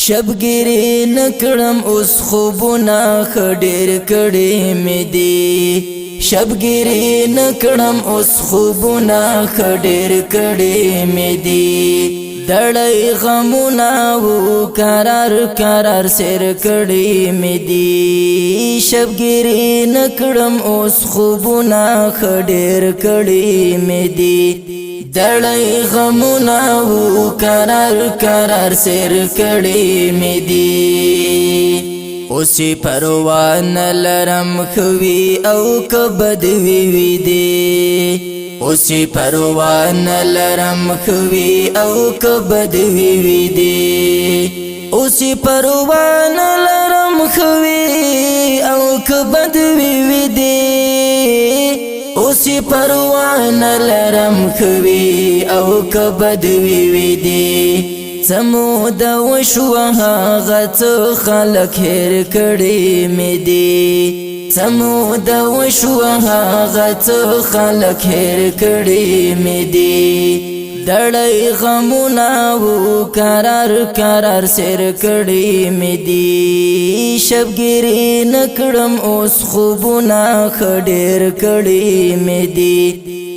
شبګری نکړم اوس خوبونه خډیر کړي مې دي شبګری نکړم اوس خوبونه خډیر کړي مې دي دړې غمونه و قرار قرار سر کړي مې دي شبګری نکړم اوس خوبونه خډیر کړي مې دي دړې غمونه و قرار قرار سر کړي مې دي اوسې پروا نه لرم خوي او کبد وی دي اوسې پروا نه لرم خوي او کبد وی دي اوسې پروا نه لرم خوي او کبد وی دي اوسې پروا نه لرم خوي او کبد وی دي سمود وشو هغه څه خلک هېر کړي مې دي سمود وشو هغه څه خلک هېر کړي مې دي دړې غمونه و قرار قرار سر کړي مې دي شبګری نکړم اوس خوبونه خډیر کړي مې دي